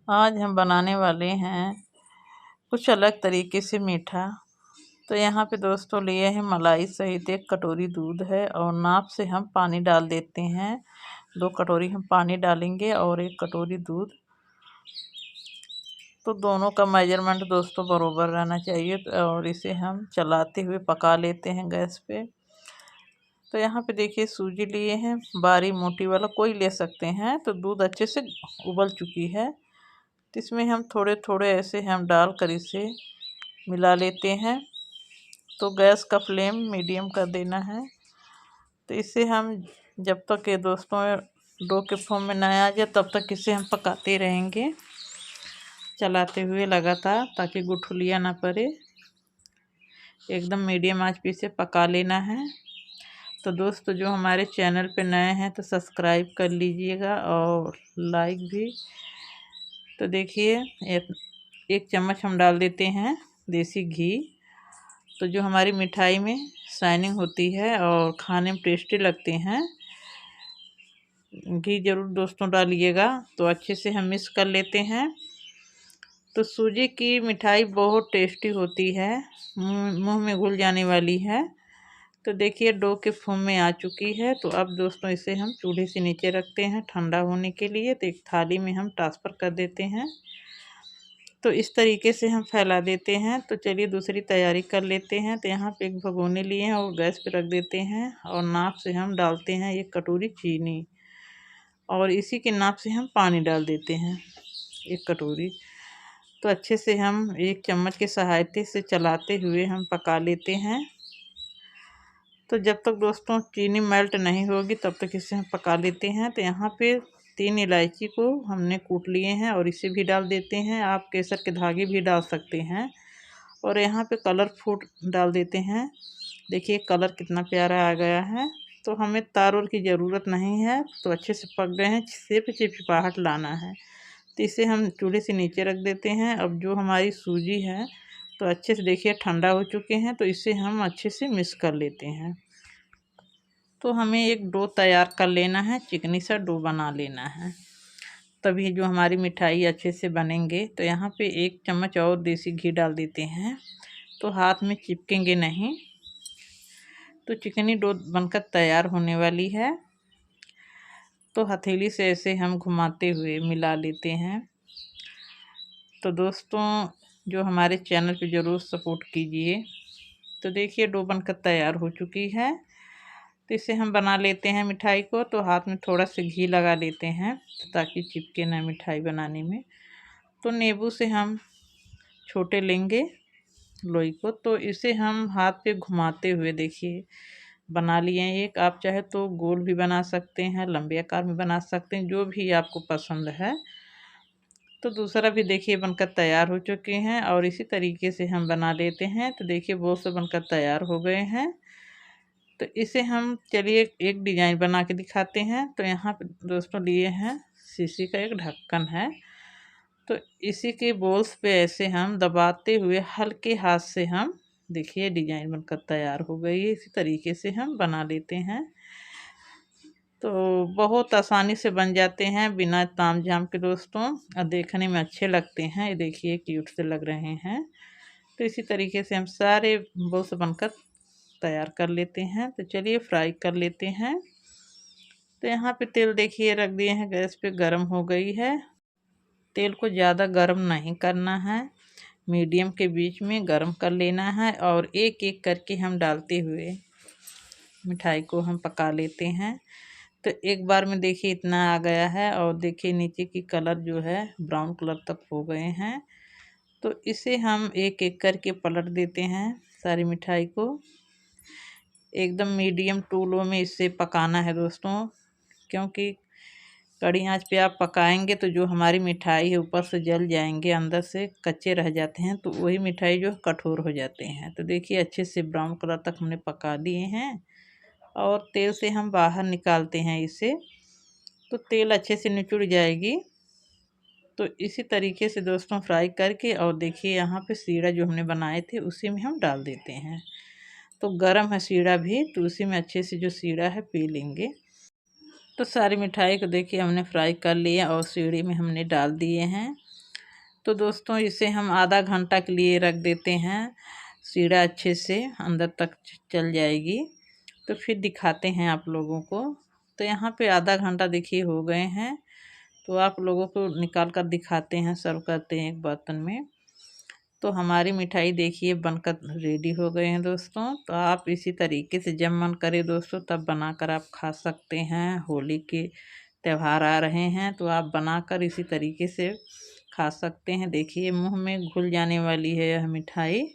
आज हम बनाने वाले हैं कुछ अलग तरीके से मीठा। तो यहाँ पे दोस्तों लिए हैं मलाई सहित 1 कटोरी दूध है और नाप से हम पानी डाल देते हैं। 2 कटोरी हम पानी डालेंगे और 1 कटोरी दूध। तो दोनों का मेजरमेंट दोस्तों बराबर रहना चाहिए और इसे हम चलाते हुए पका लेते हैं गैस पे। तो यहाँ पे देखिए सूजी लिए हैं, बारी मोटी वाला कोई ले सकते हैं। तो दूध अच्छे से उबल चुकी है, तो इसमें हम थोड़े थोड़े ऐसे हम डाल कर इसे मिला लेते हैं। तो गैस का फ्लेम मीडियम कर देना है। तो इसे हम जब तक ये दोस्तों डो के फॉर्म में ना आ जाए तब तक इसे हम पकाते रहेंगे, चलाते हुए लगातार, ताकि गुठलियाँ ना पड़े। एकदम मीडियम आंच पे इसे पका लेना है। तो दोस्तों जो हमारे चैनल पे नए हैं तो सब्सक्राइब कर लीजिएगा और लाइक भी। तो देखिए 1 चम्मच हम डाल देते हैं देसी घी। तो जो हमारी मिठाई में शाइनिंग होती है और खाने में टेस्टी लगते हैं, घी ज़रूर दोस्तों डालिएगा। तो अच्छे से हम मिक्स कर लेते हैं। तो सूजी की मिठाई बहुत टेस्टी होती है, मुंह में घुल जाने वाली है। तो देखिए डो के फॉर्म में आ चुकी है। तो अब दोस्तों इसे हम चूल्हे से नीचे रखते हैं ठंडा होने के लिए। तो एक थाली में हम ट्रांसफ़र कर देते हैं। तो इस तरीके से हम फैला देते हैं। तो चलिए दूसरी तैयारी कर लेते हैं। तो यहाँ पे एक भगोने लिए हैं और गैस पे रख देते हैं और नाप से हम डालते हैं 1 कटोरी चीनी और इसी के नाप से हम पानी डाल देते हैं 1 कटोरी। तो अच्छे से हम 1 चम्मच के सहायता से चलाते हुए हम पका लेते हैं। तो जब तक दोस्तों चीनी मेल्ट नहीं होगी तब तक इसे हम पका लेते हैं। तो यहाँ पे 3 इलायची को हमने कूट लिए हैं और इसे भी डाल देते हैं। आप केसर के धागे भी डाल सकते हैं और यहाँ पे कलर फूड डाल देते हैं। देखिए कलर कितना प्यारा आ गया है। तो हमें तार और की ज़रूरत नहीं है। तो अच्छे से पक गए हैं, सिर्फ चिपचिपाहट लाना है। तो इसे हम चूल्हे से नीचे रख देते हैं। अब जो हमारी सूजी है तो अच्छे से देखिए ठंडा हो चुके हैं। तो इसे हम अच्छे से मिक्स कर लेते हैं। तो हमें एक डो तैयार कर लेना है, चिकनी सा डो बना लेना है, तभी जो हमारी मिठाई अच्छे से बनेंगे। तो यहाँ पे 1 चम्मच और देसी घी डाल देते हैं, तो हाथ में चिपकेंगे नहीं। तो चिकनी डो बनकर तैयार होने वाली है। तो हथेली से ऐसे हम घुमाते हुए मिला लेते हैं। तो दोस्तों जो हमारे चैनल पे ज़रूर सपोर्ट कीजिए। तो देखिए डो बनकर तैयार हो चुकी है। तो इसे हम बना लेते हैं मिठाई को। तो हाथ में थोड़ा सा घी लगा लेते हैं ताकि चिपके ना मिठाई बनाने में। तो नींबू से हम छोटे लेंगे लोई को। तो इसे हम हाथ पे घुमाते हुए देखिए बना लिए एक। आप चाहे तो गोल भी बना सकते हैं, लंबे आकार में बना सकते हैं, जो भी आपको पसंद है। तो दूसरा भी देखिए बनकर तैयार हो चुके हैं और इसी तरीके से हम बना लेते हैं। तो देखिए बहुत से बनकर तैयार हो गए हैं। तो इसे हम चलिए एक डिज़ाइन बना के दिखाते हैं। तो यहाँ पे दोस्तों लिए हैं शीशी का एक ढक्कन है। तो इसी के बोल्स पे ऐसे हम दबाते हुए हल्के हाथ से हम देखिए डिज़ाइन बनकर तैयार हो गई है। इसी तरीके से हम बना लेते हैं। तो बहुत आसानी से बन जाते हैं बिना तामझाम के दोस्तों, और देखने में अच्छे लगते हैं। ये देखिए क्यूट से लग रहे हैं। तो इसी तरीके से हम सारे बोल्स बनकर तैयार कर लेते हैं। तो चलिए फ्राई कर लेते हैं। तो यहाँ पे तेल देखिए रख दिए हैं गैस पे, गर्म हो गई है। तेल को ज़्यादा गर्म नहीं करना है, मीडियम के बीच में गर्म कर लेना है और एक एक करके हम डालते हुए मिठाई को हम पका लेते हैं। तो एक बार में देखिए इतना आ गया है और देखिए नीचे की कलर जो है ब्राउन कलर तक हो गए हैं। तो इसे हम एक एक करके पलट देते हैं सारी मिठाई को। एकदम मीडियम टू लो में इसे पकाना है दोस्तों, क्योंकि कड़ी आंच पे आप पकाएंगे तो जो हमारी मिठाई है ऊपर से जल जाएंगे, अंदर से कच्चे रह जाते हैं। तो वही मिठाई जो कठोर हो जाते हैं। तो देखिए अच्छे से ब्राउन कलर तक हमने पका लिए हैं और तेल से हम बाहर निकालते हैं इसे। तो तेल अच्छे से निचुड़ जाएगी। तो इसी तरीके से दोस्तों फ्राई करके और देखिए यहाँ पे सीढ़ा जो हमने बनाए थे उसी में हम डाल देते हैं। तो गरम है सीढ़ा भी, तो उसी में अच्छे से जो सीढ़ा है पी लेंगे। तो सारी मिठाई को देखिए हमने फ्राई कर लिया और सीढ़ी में हमने डाल दिए हैं। तो दोस्तों इसे हम आधा घंटा के लिए रख देते हैं, सीढ़ा अच्छे से अंदर तक चल जाएगी। तो फिर दिखाते हैं आप लोगों को। तो यहाँ पे आधा घंटा देखिए हो गए हैं। तो आप लोगों को निकाल कर दिखाते हैं, सर्व करते हैं एक बर्तन में। तो हमारी मिठाई देखिए बनकर रेडी हो गए हैं दोस्तों। तो आप इसी तरीके से जब मन करे दोस्तों तब बनाकर आप खा सकते हैं। होली के त्यौहार आ रहे हैं तो आप बनाकर इसी तरीके से खा सकते हैं। देखिए मुंह में घुल जाने वाली है यह मिठाई।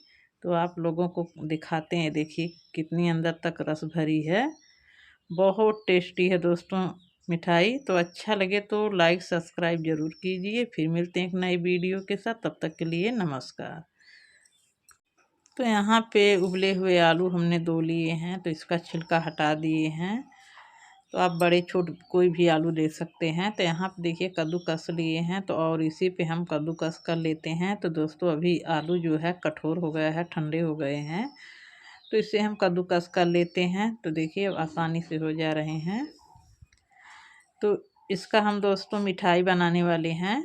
तो आप लोगों को दिखाते हैं, देखिए कितनी अंदर तक रस भरी है। बहुत टेस्टी है दोस्तों मिठाई। तो अच्छा लगे तो लाइक सब्सक्राइब ज़रूर कीजिए। फिर मिलते हैं एक नई वीडियो के साथ, तब तक के लिए नमस्कार। तो यहाँ पे उबले हुए आलू हमने 2 लिए हैं, तो इसका छिलका हटा दिए हैं। तो आप बड़े छोटे कोई भी आलू ले सकते हैं। तो यहाँ पे देखिए कद्दूकस लिए हैं, तो और इसी पे हम कद्दूकस कर लेते हैं। तो दोस्तों अभी आलू जो है कठोर हो गया है, ठंडे हो गए हैं, तो इसे हम कद्दूकस कर लेते हैं। तो देखिए अब आसानी से हो जा रहे हैं। तो इसका हम दोस्तों मिठाई बनाने वाले हैं।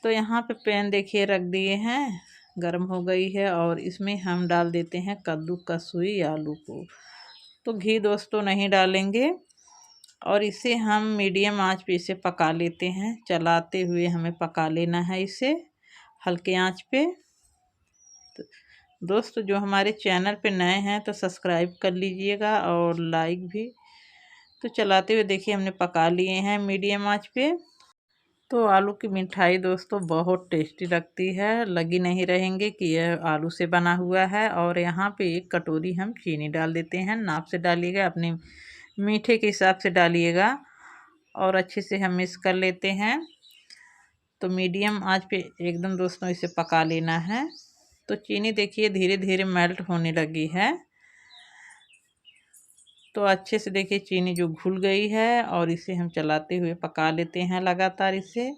तो यहाँ पे पैन देखिए रख दिए हैं, गर्म हो गई है और इसमें हम डाल देते हैं कद्दूकस हुई आलू को। तो घी दोस्तों नहीं डालेंगे और इसे हम मीडियम आंच पे इसे पका लेते हैं। चलाते हुए हमें पका लेना है इसे हल्के आंच पे। तो दोस्तों जो हमारे चैनल पे नए हैं तो सब्सक्राइब कर लीजिएगा और लाइक भी। तो चलाते हुए देखिए हमने पका लिए हैं मीडियम आंच पे। तो आलू की मिठाई दोस्तों बहुत टेस्टी लगती है, लगी नहीं रहेंगे कि यह आलू से बना हुआ है। और यहाँ पे 1 कटोरी हम चीनी डाल देते हैं। नाप से डालिएगा, अपने मीठे के हिसाब से डालिएगा और अच्छे से हम मिक्स कर लेते हैं। तो मीडियम आंच पे एकदम दोस्तों इसे पका लेना है। तो चीनी देखिए धीरे धीरे मेल्ट होने लगी है। तो अच्छे से देखिए चीनी जो घुल गई है और इसे हम चलाते हुए पका लेते हैं लगातार इसे।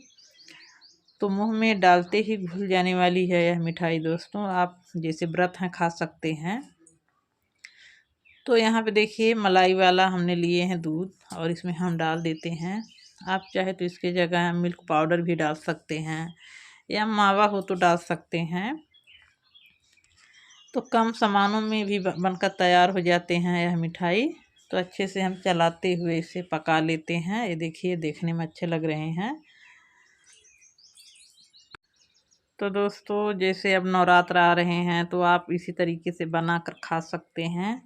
तो मुंह में डालते ही घुल जाने वाली है यह मिठाई दोस्तों, आप जैसे व्रत हैं खा सकते हैं। तो यहाँ पे देखिए मलाई वाला हमने लिए हैं दूध और इसमें हम डाल देते हैं। आप चाहे तो इसके जगह मिल्क पाउडर भी डाल सकते हैं या मावा हो तो डाल सकते हैं। तो कम सामानों में भी बनकर तैयार हो जाते हैं यह मिठाई। तो अच्छे से हम चलाते हुए इसे पका लेते हैं। ये देखिए देखने में अच्छे लग रहे हैं। तो दोस्तों जैसे अब नवरात्र आ रहे हैं तो आप इसी तरीके से बना कर खा सकते हैं।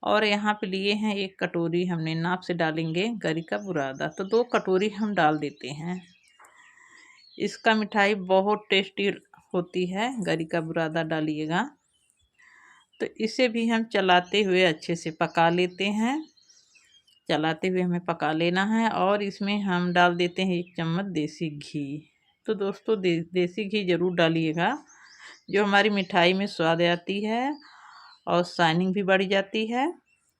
और यहाँ पे लिए हैं 1 कटोरी, हमने नाप से डालेंगे गरी का बुरादा। तो 2 कटोरी हम डाल देते हैं। इसका मिठाई बहुत टेस्टी होती है, गरी का बुरादा डालिएगा। तो इसे भी हम चलाते हुए अच्छे से पका लेते हैं। चलाते हुए हमें पका लेना है और इसमें हम डाल देते हैं 1 चम्मच देसी घी। तो दोस्तों देसी घी ज़रूर डालिएगा, जो हमारी मिठाई में स्वाद आती है और शाइनिंग भी बढ़ जाती है।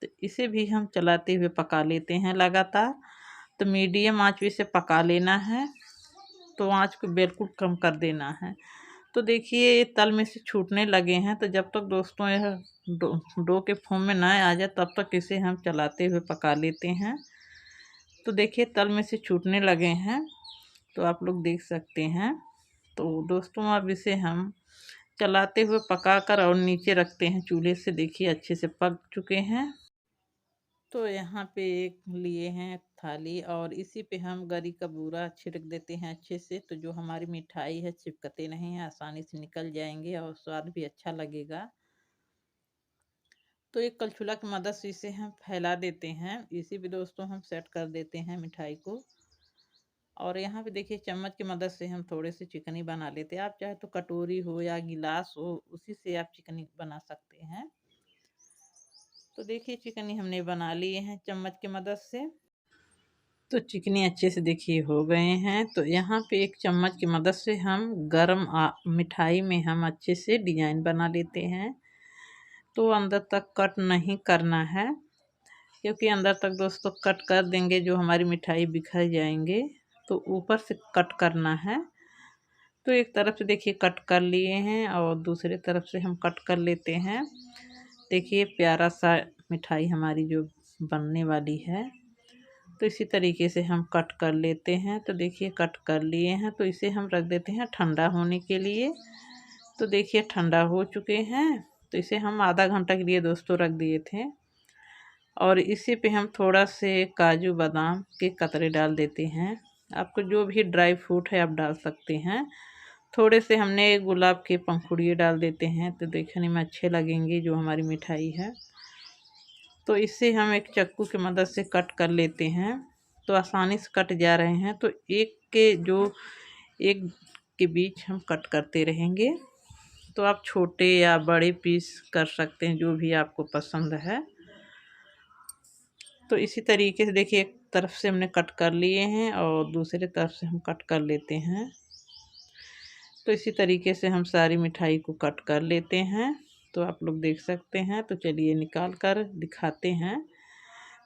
तो इसे भी हम चलाते हुए पका लेते हैं लगातार। तो मीडियम आंच पे इसे पका लेना है। तो आंच को बिल्कुल कम कर देना है। तो देखिए ये तल में से छूटने लगे हैं। तो जब तक दोस्तों यह डो के फॉर्म में ना आ जाए तब तक इसे हम चलाते हुए पका लेते हैं। तो देखिए तल में से छूटने लगे हैं, तो आप लोग देख सकते हैं। तो दोस्तों अब इसे हम चलाते हुए पकाकर और नीचे रखते हैं चूल्हे से। देखिए अच्छे से पक चुके हैं। तो यहाँ पे एक लिए हैं थाली और इसी पे हम गरी का बूरा छिड़क देते हैं अच्छे से। तो जो हमारी मिठाई है चिपकते नहीं हैं, आसानी से निकल जाएंगे और स्वाद भी अच्छा लगेगा। तो एक कलछुला की मदद से इसे हम फैला देते हैं। इसी पे दोस्तों हम सेट कर देते हैं मिठाई को। और यहाँ पे देखिए चम्मच की मदद से हम थोड़े से चिकनी बना लेते हैं। आप चाहे तो कटोरी हो या गिलास हो उसी से आप चिकनी बना सकते हैं। तो देखिए चिकनी हमने बना लिए हैं चम्मच की मदद से। तो चिकनी अच्छे से देखिए हो गए हैं। तो यहाँ पे 1 चम्मच की मदद से हम गरम मिठाई में हम अच्छे से डिजाइन बना लेते हैं। तो अंदर तक कट नहीं करना है, क्योंकि अंदर तक दोस्तों कट कर देंगे जो हमारी मिठाई बिखर जाएंगे। तो ऊपर से कट करना है। तो एक तरफ से देखिए कट कर लिए हैं और दूसरे तरफ से हम कट कर लेते हैं। देखिए प्यारा सा मिठाई हमारी जो बनने वाली है। तो इसी तरीके से हम कट कर लेते हैं। तो देखिए कट कर लिए हैं, तो इसे हम रख देते हैं ठंडा होने के लिए। तो देखिए ठंडा हो चुके हैं, तो इसे हम आधा घंटा के लिए दोस्तों रख दिए थे। और इसी पे हम थोड़ा से काजू बादाम के कतरे डाल देते हैं। आपको जो भी ड्राई फ्रूट है आप डाल सकते हैं। थोड़े से हमने गुलाब के पंखुड़िए डाल देते हैं, तो देखने में अच्छे लगेंगे जो हमारी मिठाई है। तो इससे हम एक चाकू की मदद से कट कर लेते हैं, तो आसानी से कट जा रहे हैं। तो एक के बीच हम कट करते रहेंगे। तो आप छोटे या बड़े पीस कर सकते हैं, जो भी आपको पसंद है। तो इसी तरीके से देखिए एक तरफ से हमने कट कर लिए हैं और दूसरे तरफ से हम कट कर लेते हैं। तो इसी तरीके से हम सारी मिठाई को कट कर लेते हैं। तो आप लोग देख सकते हैं। तो चलिए निकाल कर दिखाते हैं।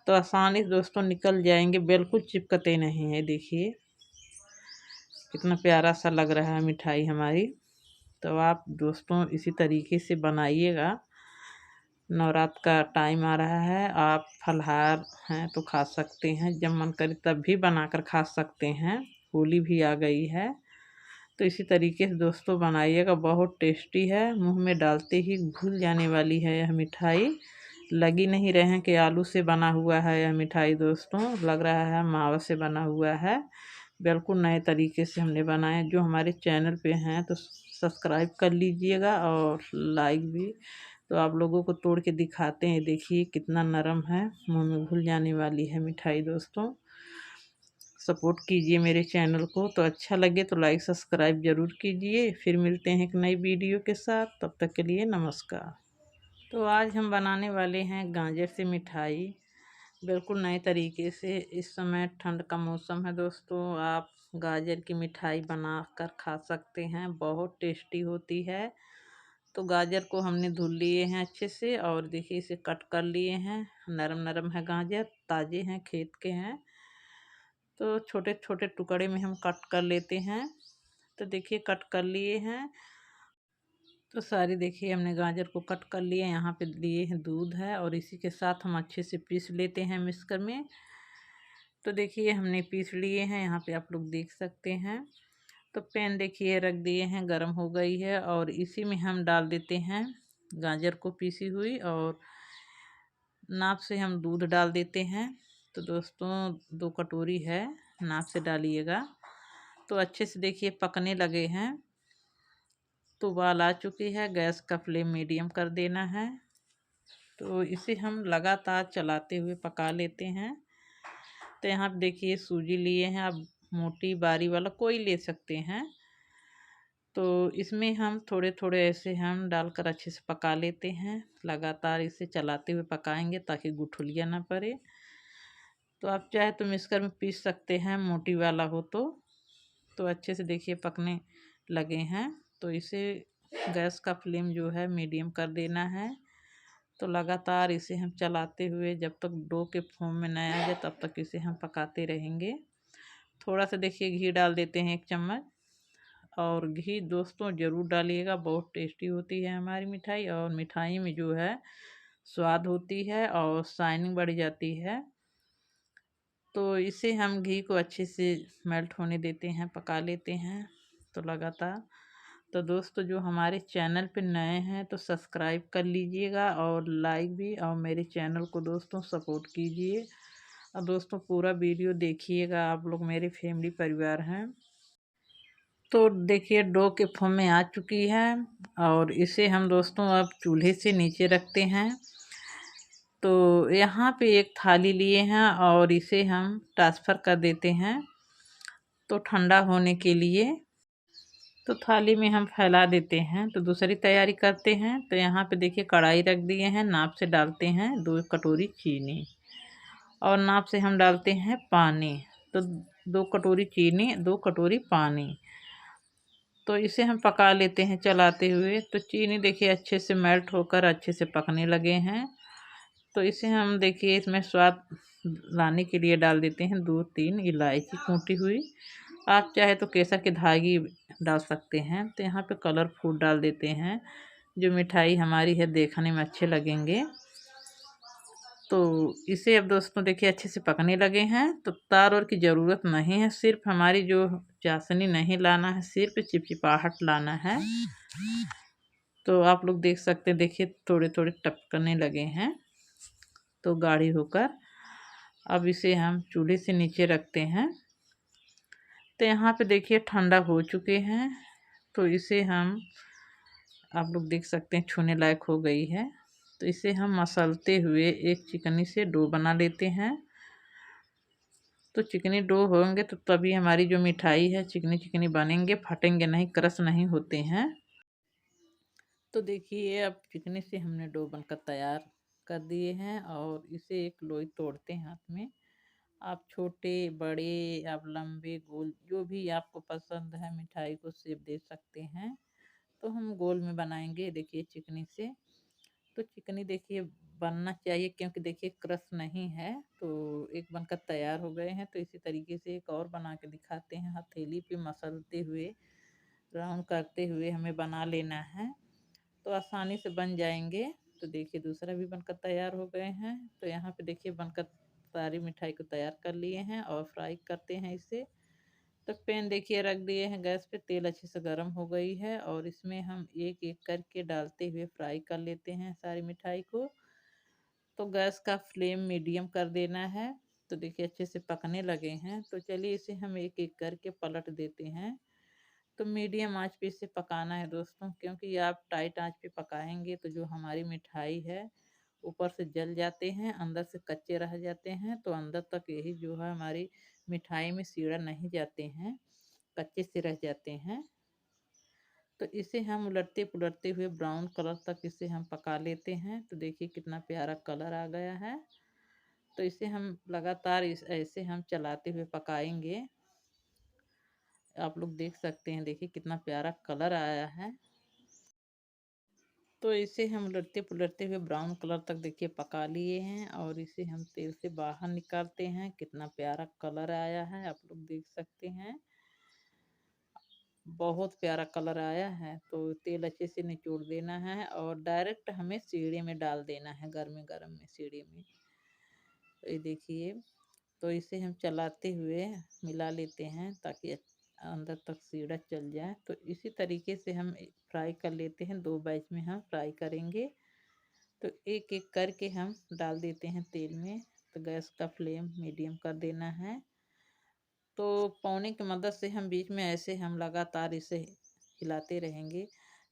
तो आसानी से दोस्तों निकल जाएंगे, बिल्कुल चिपकते नहीं है। देखिए कितना प्यारा सा लग रहा है मिठाई हमारी। तो आप दोस्तों इसी तरीके से बनाइएगा। नवरात्र का टाइम आ रहा है, आप फलाहार हैं तो खा सकते हैं, जब मन करे तब भी बनाकर खा सकते हैं। होली भी आ गई है, तो इसी तरीके से दोस्तों बनाइएगा। बहुत टेस्टी है, मुंह में डालते ही घुल जाने वाली है यह मिठाई। लगी नहीं रहे हैं कि आलू से बना हुआ है यह मिठाई दोस्तों, लग रहा है मावा से बना हुआ है। बिल्कुल नए तरीके से हमने बनाए। जो हमारे चैनल पे हैं तो सब्सक्राइब कर लीजिएगा और लाइक भी। तो आप लोगों को तोड़ के दिखाते हैं, देखिए कितना नरम है, मुंह में घुल जाने वाली है मिठाई दोस्तों। सपोर्ट कीजिए मेरे चैनल को। तो अच्छा लगे तो लाइक सब्सक्राइब ज़रूर कीजिए। फिर मिलते हैं एक नई वीडियो के साथ, तब तक के लिए नमस्कार। तो आज हम बनाने वाले हैं गाजर से मिठाई, बिल्कुल नए तरीके से। इस समय ठंड का मौसम है दोस्तों, आप गाजर की मिठाई बना कर खा सकते हैं, बहुत टेस्टी होती है। तो गाजर को हमने धुल लिए हैं अच्छे से और देखिए इसे कट कर लिए हैं। नरम नरम है गाजर, ताज़े हैं, खेत के हैं। तो छोटे छोटे टुकड़े में हम कट कर लेते हैं। तो देखिए कट कर लिए हैं। तो सारी देखिए हमने गाजर को कट कर लिए। यहाँ पे लिए हैं दूध है और इसी के साथ हम अच्छे से पीस लेते हैं मिक्सर में। तो देखिए हमने पीस लिए हैं, यहाँ पे आप लोग देख सकते हैं। तो पैन देखिए रख दिए हैं, गरम हो गई है और इसी में हम डाल देते हैं गाजर को पीसी हुई, और नाप से हम दूध डाल देते हैं। तो दोस्तों 2 कटोरी है, नाप से डालिएगा। तो अच्छे से देखिए पकने लगे हैं। तो उबाल आ चुकी है, गैस का फ्लेम मीडियम कर देना है। तो इसे हम लगातार चलाते हुए पका लेते हैं। तो यहाँ पे देखिए सूजी लिए हैं, आप मोटी बारी वाला कोई ले सकते हैं। तो इसमें हम थोड़े थोड़े ऐसे हम डालकर अच्छे से पका लेते हैं। लगातार इसे चलाते हुए पकाएंगे ताकि गुठलियाँ ना पड़े। तो आप चाहे तो मिक्सर में पीस सकते हैं, मोटी वाला हो तो अच्छे से देखिए पकने लगे हैं। तो इसे गैस का फ्लेम जो है मीडियम कर देना है। तो लगातार इसे हम चलाते हुए जब तक डो के फॉर्म में न आ जाए तब तक इसे हम पकाते रहेंगे। थोड़ा सा देखिए घी डाल देते हैं 1 चम्मच, और घी दोस्तों ज़रूर डालिएगा, बहुत टेस्टी होती है हमारी मिठाई। और मिठाई में जो है स्वाद होती है और शाइनिंग बढ़ जाती है। तो इसे हम घी को अच्छे से मेल्ट होने देते हैं, पका लेते हैं। तो लगातार तो दोस्तों जो हमारे चैनल पे नए हैं तो सब्सक्राइब कर लीजिएगा और लाइक भी, और मेरे चैनल को दोस्तों सपोर्ट कीजिए। और दोस्तों पूरा वीडियो देखिएगा, आप लोग मेरे फैमिली परिवार हैं। तो देखिए डो के फॉर्म में आ चुकी है और इसे हम दोस्तों अब चूल्हे से नीचे रखते हैं। तो यहाँ पे एक थाली लिए हैं और इसे हम ट्रांसफ़र कर देते हैं तो ठंडा होने के लिए। तो थाली में हम फैला देते हैं। तो दूसरी तैयारी करते हैं। तो यहाँ पे देखिए कढ़ाई रख दिए हैं, नाप से डालते हैं 2 कटोरी चीनी और नाप से हम डालते हैं पानी। तो 2 कटोरी चीनी, 2 कटोरी पानी। तो इसे हम पका लेते हैं चलाते हुए। तो चीनी देखिए अच्छे से मेल्ट होकर अच्छे से पकने लगे हैं। तो इसे हम देखिए इसमें स्वाद लाने के लिए डाल देते हैं 2-3 इलायची कूटी हुई। आप चाहे तो केसर की धागी डाल सकते हैं। तो यहाँ पे कलर फूड डाल देते हैं, जो मिठाई हमारी है देखने में अच्छे लगेंगे। तो इसे अब दोस्तों देखिए अच्छे से पकने लगे हैं, तो तार और की ज़रूरत नहीं है, सिर्फ हमारी जो चाशनी नहीं लाना है, सिर्फ चिपचिपाहट लाना है। तो आप लोग देख सकते हैं, देखिए थोड़े थोड़े टपकने लगे हैं तो गाढ़ी होकर अब इसे हम चूल्हे से नीचे रखते हैं। तो यहाँ पे देखिए ठंडा हो चुके हैं, तो इसे हम आप लोग देख सकते हैं छूने लायक हो गई है। तो इसे हम मसलते हुए एक चिकनी से डो बना लेते हैं। तो चिकनी डो होंगे तो तभी हमारी जो मिठाई है चिकनी चिकनी बनेंगे, फटेंगे नहीं, क्रश नहीं होते हैं। तो देखिए अब चिकनी से हमने डो बनकर तैयार कर दिए हैं और इसे एक लोई तोड़ते हैं हाथ में। आप छोटे बड़े, आप लंबे गोल, जो भी आपको पसंद है मिठाई को शेप दे सकते हैं। तो हम गोल में बनाएंगे देखिए चिकनी से। तो चिकनी देखिए बनना चाहिए, क्योंकि देखिए क्रश नहीं है। तो एक बनकर तैयार हो गए हैं, तो इसी तरीके से एक और बना के दिखाते हैं। हथेली पे मसलते हुए राउंड करते हुए हमें बना लेना है, तो आसानी से बन जाएंगे। तो देखिए दूसरा भी बनकर तैयार हो गए हैं। तो यहाँ पे देखिए बनकर सारी मिठाई को तैयार कर लिए हैं और फ्राई करते हैं इसे। तो पैन देखिए रख दिए हैं गैस पे, तेल अच्छे से गर्म हो गई है और इसमें हम एक एक करके डालते हुए फ्राई कर लेते हैं सारी मिठाई को। तो गैस का फ्लेम मीडियम कर देना है। तो देखिए अच्छे से पकने लगे हैं, तो चलिए इसे हम एक एक करके पलट देते हैं। तो मीडियम आंच पे इसे पकाना है दोस्तों, क्योंकि आप टाइट आंच पे पकाएंगे तो जो हमारी मिठाई है ऊपर से जल जाते हैं, अंदर से कच्चे रह जाते हैं। तो अंदर तक यही जो है हमारी मिठाई में सीड़ा नहीं जाते हैं, कच्चे से रह जाते हैं। तो इसे हम उलटते पुलटते हुए ब्राउन कलर तक इसे हम पका लेते हैं। तो देखिए कितना प्यारा कलर आ गया है। तो इसे हम लगातार इस ऐसे हम चलाते हुए पकाएंगे। आप लोग देख सकते हैं, देखिए कितना प्यारा कलर आया है। तो इसे हम उलटते पुलटते हुए ब्राउन कलर तक देखिए पका लिए हैं और इसे हम तेल से बाहर निकालते हैं। कितना प्यारा कलर आया है, आप लोग देख सकते हैं, बहुत प्यारा कलर आया है। तो तेल अच्छे से निचोड़ देना है और डायरेक्ट हमें सीढ़ी में डाल देना है, गर्म गर्म में सीढ़ी में। तो ये देखिए, तो इसे हम चलाते हुए मिला लेते हैं ताकि अंदर तक सीढ़ा चल जाए। तो इसी तरीके से हम फ्राई कर लेते हैं, दो बैच में हम फ्राई करेंगे। तो एक एक करके हम डाल देते हैं तेल में। तो गैस का फ्लेम मीडियम कर देना है। तो पौने की मदद से हम बीच में ऐसे हम लगातार इसे हिलाते रहेंगे,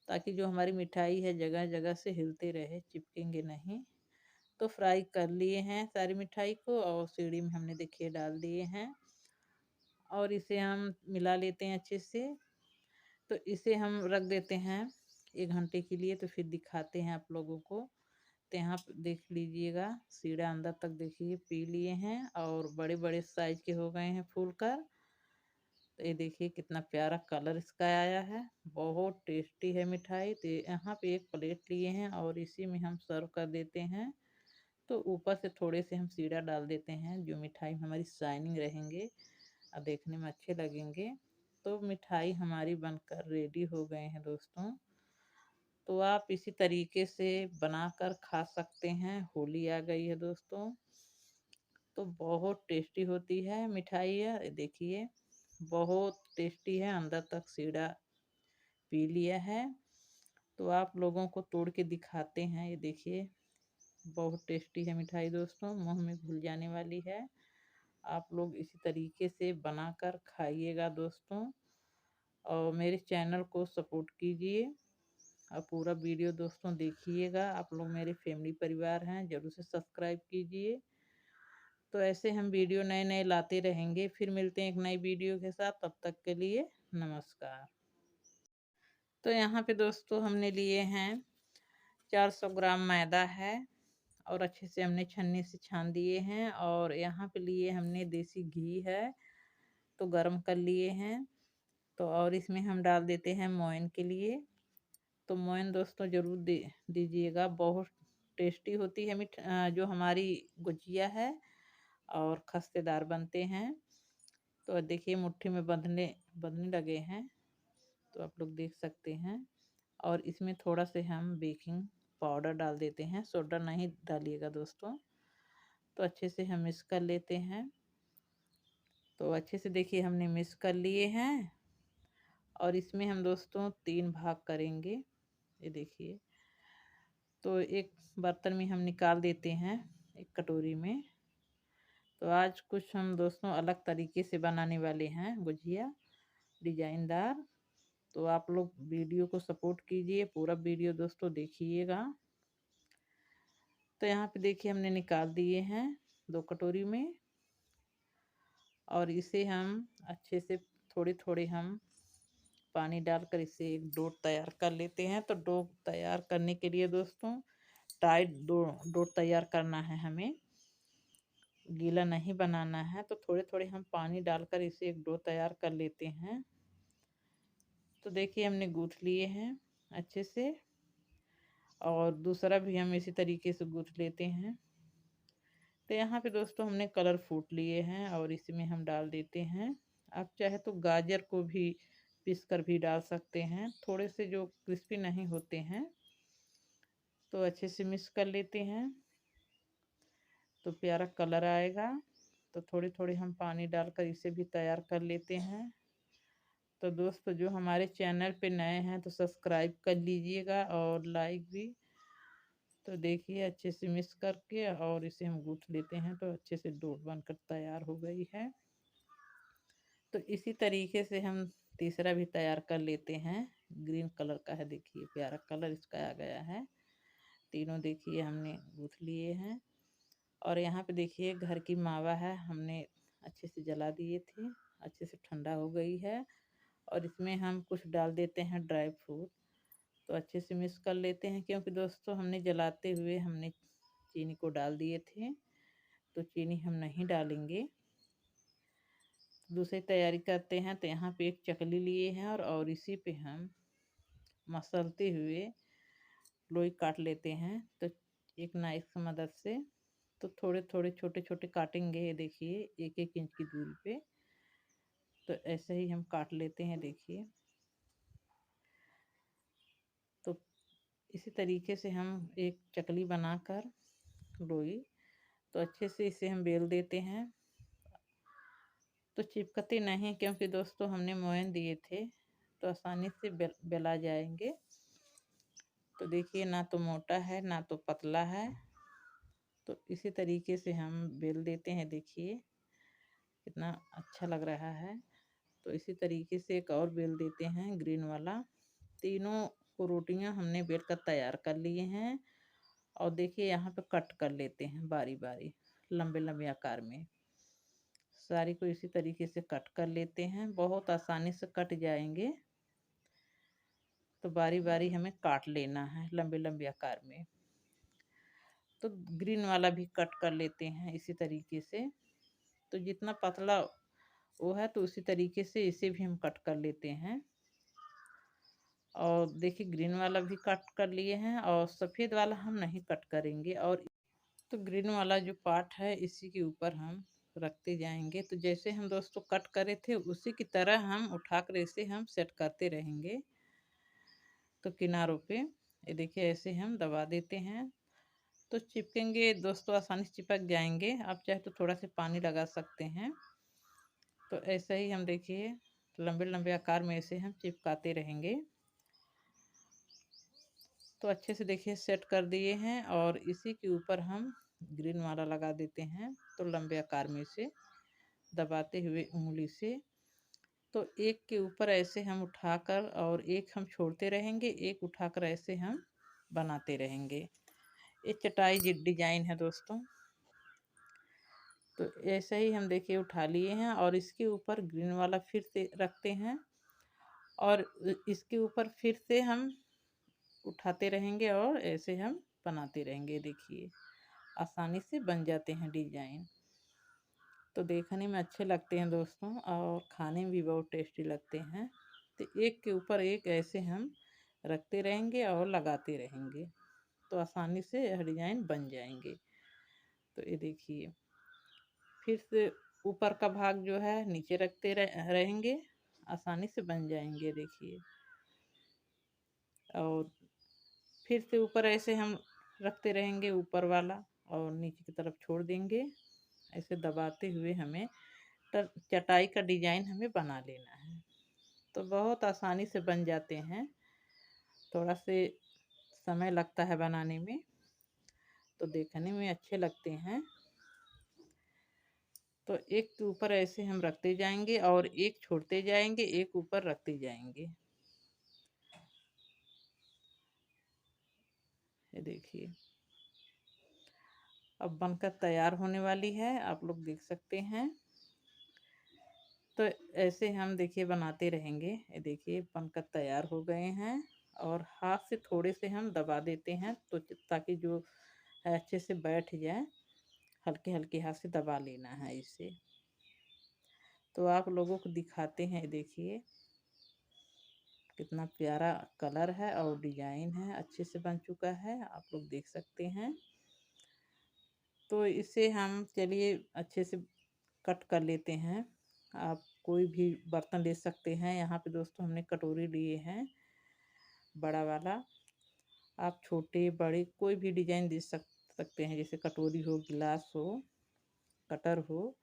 ताकि जो हमारी मिठाई है जगह जगह से हिलते रहे, चिपकेंगे नहीं। तो फ्राई कर लिए हैं सारी मिठाई को और सीढ़ी में हमने देखिए डाल दिए हैं और इसे हम मिला लेते हैं अच्छे से। तो इसे हम रख देते हैं 1 घंटे के लिए। तो फिर दिखाते हैं आप लोगों को। तो यहाँ पे देख लीजिएगा, सीढ़ा अंदर तक देखिए पी लिए हैं और बड़े बड़े साइज के हो गए हैं फूल कर। तो ये देखिए कितना प्यारा कलर इसका आया है, बहुत टेस्टी है मिठाई। तो यहाँ पे एक प्लेट लिए हैं और इसी में हम सर्व कर देते हैं। तो ऊपर से थोड़े से हम सीढ़ा डाल देते हैं, जो मिठाई हमारी शाइनिंग रहेंगे और देखने में अच्छे लगेंगे। तो मिठाई हमारी बनकर रेडी हो गए हैं दोस्तों। तो आप इसी तरीके से बनाकर खा सकते हैं। होली आ गई है दोस्तों, तो बहुत टेस्टी होती है मिठाई है। देखिए बहुत टेस्टी है, अंदर तक सीढ़ा पी लिया है। तो आप लोगों को तोड़ के दिखाते हैं, ये देखिए बहुत टेस्टी है मिठाई दोस्तों, मुंह में घुल जाने वाली है। आप लोग इसी तरीके से बनाकर खाइएगा दोस्तों, और मेरे चैनल को सपोर्ट कीजिए और पूरा वीडियो दोस्तों देखिएगा। आप लोग मेरे फैमिली परिवार हैं, ज़रूर से सब्सक्राइब कीजिए। तो ऐसे हम वीडियो नए नए लाते रहेंगे। फिर मिलते हैं एक नई वीडियो के साथ, तब तक के लिए नमस्कार। तो यहाँ पे दोस्तों हमने लिए हैं 400 ग्राम मैदा है और अच्छे से हमने छन्नी से छान दिए हैं। और यहाँ पे लिए हमने देसी घी है, तो गरम कर लिए हैं। तो और इसमें हम डाल देते हैं मोइन के लिए। तो मोइन दोस्तों ज़रूर दीजिएगा, बहुत टेस्टी होती है जो हमारी गुजिया है और खस्तेदार बनते हैं। तो देखिए मुट्ठी में बंधने बंधने लगे हैं, तो आप लोग देख सकते हैं। और इसमें थोड़ा से हम बेकिंग पाउडर डाल देते हैं, सोडा नहीं डालिएगा दोस्तों। तो अच्छे से हम मिक्स कर लेते हैं। तो अच्छे से देखिए हमने मिक्स कर लिए हैं और इसमें हम दोस्तों 3 भाग करेंगे। ये देखिए, तो एक बर्तन में हम निकाल देते हैं, एक कटोरी में। तो आज कुछ हम दोस्तों अलग तरीके से बनाने वाले हैं गुजिया, डिजाइनदार। तो आप लोग वीडियो को सपोर्ट कीजिए, पूरा वीडियो दोस्तों देखिएगा। तो यहाँ पे देखिए हमने निकाल दिए हैं 2 कटोरी में, और इसे हम अच्छे से थोड़े थोड़े हम पानी डालकर इसे एक डो तैयार कर लेते हैं। तो डो तैयार करने के लिए दोस्तों टाइट डो तैयार करना है, हमें गीला नहीं बनाना है। तो थोड़े थोड़े हम पानी डालकर इसे एक डो तैयार कर लेते हैं। तो देखिए हमने गूँथ लिए हैं अच्छे से, और दूसरा भी हम इसी तरीके से गूँथ लेते हैं। तो यहाँ पे दोस्तों हमने कलर फूट लिए हैं और इसमें हम डाल देते हैं। आप चाहे तो गाजर को भी पीस कर भी डाल सकते हैं, थोड़े से जो क्रिस्पी नहीं होते हैं। तो अच्छे से मिक्स कर लेते हैं, तो प्यारा कलर आएगा। तो थोड़ी थोड़ी हम पानी डालकर इसे भी तैयार कर लेते हैं। तो दोस्तों जो हमारे चैनल पे नए हैं तो सब्सक्राइब कर लीजिएगा और लाइक भी। तो देखिए अच्छे से मिक्स करके और इसे हम गूँथ लेते हैं। तो अच्छे से डो बनकर तैयार हो गई है। तो इसी तरीके से हम तीसरा भी तैयार कर लेते हैं। ग्रीन कलर का है, देखिए प्यारा कलर इसका आ गया है। तीनों देखिए हमने गूँथ लिए हैं। और यहाँ पे देखिए घर की मावा है, हमने अच्छे से जला दिए थे, अच्छे से ठंडा हो गई है। और इसमें हम कुछ डाल देते हैं ड्राई फ्रूट। तो अच्छे से मिक्स कर लेते हैं, क्योंकि दोस्तों हमने जलाते हुए हमने चीनी को डाल दिए थे, तो चीनी हम नहीं डालेंगे। दूसरी तैयारी करते हैं। तो यहाँ पे एक चकली लिए हैं और इसी पे हम मसलते हुए लोई काट लेते हैं। तो एक नाइफ की मदद से तो थोड़े थोड़े छोटे छोटे काटेंगे। ये देखिए 1-1 इंच की दूरी पे। तो ऐसे ही हम काट लेते हैं, देखिए। तो इसी तरीके से हम एक चकली बनाकर लोई, तो अच्छे से इसे हम बेल देते हैं। तो चिपकते नहीं, क्योंकि दोस्तों हमने मोयन दिए थे, तो आसानी से बेला जाएंगे। तो देखिए ना तो मोटा है ना तो पतला है। तो इसी तरीके से हम बेल देते हैं, देखिए कितना अच्छा लग रहा है। तो इसी तरीके से एक और बेल देते हैं ग्रीन वाला। तीनों को रोटियां हमने बेल कर तैयार कर लिए हैं। और देखिए यहाँ पे कट कर लेते हैं बारी बारी, लंबे लंबे आकार में। सारी को इसी तरीके से कट कर लेते हैं, बहुत आसानी से कट जाएंगे। तो बारी बारी हमें काट लेना है लंबे लंबे आकार में। तो ग्रीन वाला भी कट कर लेते हैं इसी तरीके से। तो जितना पतला वो है तो उसी तरीके से इसे भी हम कट कर लेते हैं। और देखिए ग्रीन वाला भी कट कर लिए हैं, और सफ़ेद वाला हम नहीं कट करेंगे। और तो ग्रीन वाला जो पार्ट है इसी के ऊपर हम रखते जाएंगे। तो जैसे हम दोस्तों कट करे थे उसी की तरह हम उठाकर इसे हम सेट करते रहेंगे। तो किनारों पे ये देखिए ऐसे हम दबा देते हैं, तो चिपकेंगे दोस्तों, आसानी से चिपक जाएंगे। आप चाहे तो थोड़ा सा पानी लगा सकते हैं। तो ऐसे ही हम देखिए लंबे लंबे आकार में ऐसे हम चिपकाते रहेंगे। तो अच्छे से देखिए सेट कर दिए हैं, और इसी के ऊपर हम ग्रीन वाला लगा देते हैं। तो लंबे आकार में इसे दबाते हुए उंगली से, तो एक के ऊपर ऐसे हम उठाकर और एक हम छोड़ते रहेंगे, एक उठाकर ऐसे हम बनाते रहेंगे। ये चटाई डिजाइन है दोस्तों। तो ऐसे ही हम देखिए उठा लिए हैं, और इसके ऊपर ग्रीन वाला फिर से रखते हैं, और इसके ऊपर फिर से हम उठाते रहेंगे और ऐसे हम बनाते रहेंगे। देखिए आसानी से बन जाते हैं डिजाइन। तो देखने में अच्छे लगते हैं दोस्तों, और खाने में भी बहुत टेस्टी लगते हैं। तो एक के ऊपर एक ऐसे हम रखते रहेंगे और लगाते रहेंगे, तो आसानी से यह डिजाइन बन जाएंगे। तो ये देखिए फिर से ऊपर का भाग जो है नीचे रखते रहेंगे, आसानी से बन जाएंगे। देखिए और फिर से ऊपर ऐसे हम रखते रहेंगे ऊपर वाला, और नीचे की तरफ छोड़ देंगे। ऐसे दबाते हुए हमें चटाई का डिज़ाइन हमें बना लेना है। तो बहुत आसानी से बन जाते हैं, थोड़ा से समय लगता है बनाने में, तो देखने में अच्छे लगते हैं। तो एक के ऊपर ऐसे हम रखते जाएंगे और एक छोड़ते जाएंगे, एक ऊपर रखते जाएंगे। ये देखिए अब बनकर तैयार होने वाली है, आप लोग देख सकते हैं। तो ऐसे हम देखिए बनाते रहेंगे। ये देखिए बनकर तैयार हो गए हैं और हाथ से थोड़े से हम दबा देते हैं तो ताकि जो है अच्छे से बैठ जाए। हल्के हल्के हाथ से दबा लेना है इसे। तो आप लोगों को दिखाते हैं, देखिए कितना प्यारा कलर है और डिजाइन है, अच्छे से बन चुका है, आप लोग देख सकते हैं। तो इसे हम चलिए अच्छे से कट कर लेते हैं। आप कोई भी बर्तन ले सकते हैं। यहाँ पे दोस्तों हमने कटोरी लिए हैं बड़ा वाला। आप छोटे बड़े कोई भी डिजाइन दे सकते हैं, जैसे कटोरी हो, गिलास हो, कटर हो।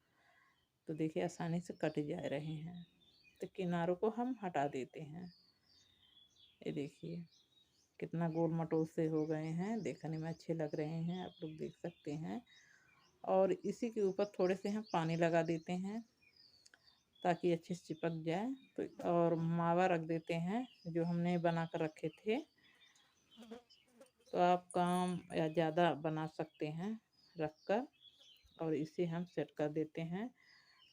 तो देखिए आसानी से कट जा रहे हैं। तो किनारों को हम हटा देते हैं। ये देखिए कितना गोल मटोल से हो गए हैं, देखने में अच्छे लग रहे हैं, आप लोग देख सकते हैं। और इसी के ऊपर थोड़े से हम पानी लगा देते हैं ताकि अच्छे से चिपक जाए। तो और मावा रख देते हैं जो हमने बना कर रखे थे। तो आप कम या ज़्यादा बना सकते हैं रख कर, और इसे हम सेट कर देते हैं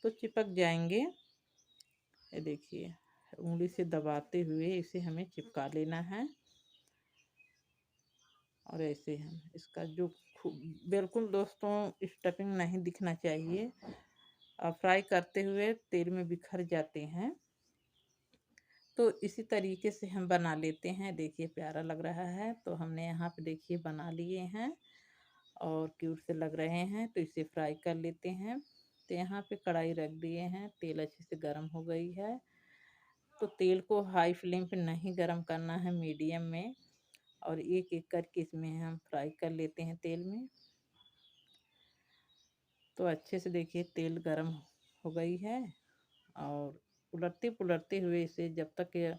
तो चिपक जाएंगे। ये देखिए उंगली से दबाते हुए इसे हमें चिपका लेना है। और ऐसे हम इसका जो बिल्कुल दोस्तों स्टफिंग नहीं दिखना चाहिए, और फ्राई करते हुए तेल में बिखर जाते हैं। तो इसी तरीके से हम बना लेते हैं। देखिए प्यारा लग रहा है। तो हमने यहाँ पे देखिए बना लिए हैं और क्यूट से लग रहे हैं। तो इसे फ्राई कर लेते हैं। तो यहाँ पे कढ़ाई रख दिए हैं, तेल अच्छे से गर्म हो गई है। तो तेल को हाई फ्लेम पे नहीं गर्म करना है, मीडियम में। और एक एक करके इसमें हम फ्राई कर लेते हैं तेल में। तो अच्छे से देखिए तेल गर्म हो गई है और उलटते पुलटते हुए इसे जब तक ये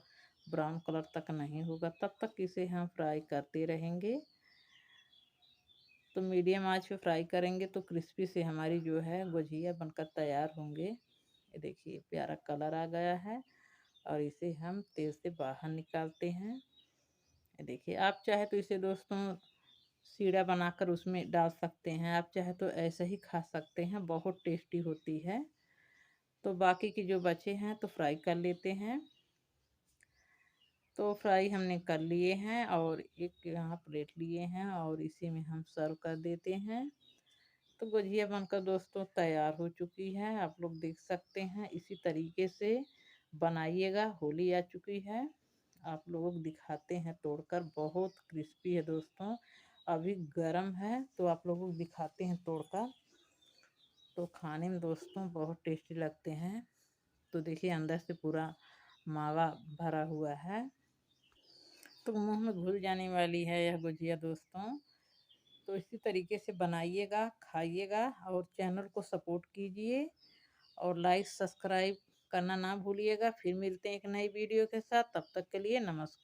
ब्राउन कलर तक नहीं होगा तब तक इसे हम फ्राई करते रहेंगे। तो मीडियम आंच पे फ्राई करेंगे तो क्रिस्पी से हमारी जो है गुजिया बनकर तैयार होंगे। ये देखिए प्यारा कलर आ गया है और इसे हम तेल से बाहर निकालते हैं। ये देखिए आप चाहे तो इसे दोस्तों सीढ़ा बनाकर उसमें डाल सकते हैं, आप चाहे तो ऐसे ही खा सकते हैं, बहुत टेस्टी होती है। तो बाकी के जो बचे हैं तो फ्राई कर लेते हैं। तो फ्राई हमने कर लिए हैं और एक यहाँ प्लेट लिए हैं और इसी में हम सर्व कर देते हैं। तो गुजिया बनकर दोस्तों तैयार हो चुकी है, आप लोग देख सकते हैं। इसी तरीके से बनाइएगा। होली आ चुकी है, आप लोगों को दिखाते हैं तोड़कर। बहुत क्रिस्पी है दोस्तों, अभी गर्म है। तो आप लोगों को दिखाते हैं तोड़कर। तो खाने में दोस्तों बहुत टेस्टी लगते हैं। तो देखिए अंदर से पूरा मावा भरा हुआ है, तो मुंह में घुल जाने वाली है यह गुजिया दोस्तों। तो इसी तरीके से बनाइएगा, खाइएगा और चैनल को सपोर्ट कीजिए और लाइक सब्सक्राइब करना ना भूलिएगा। फिर मिलते हैं एक नई वीडियो के साथ, तब तक के लिए नमस्कार।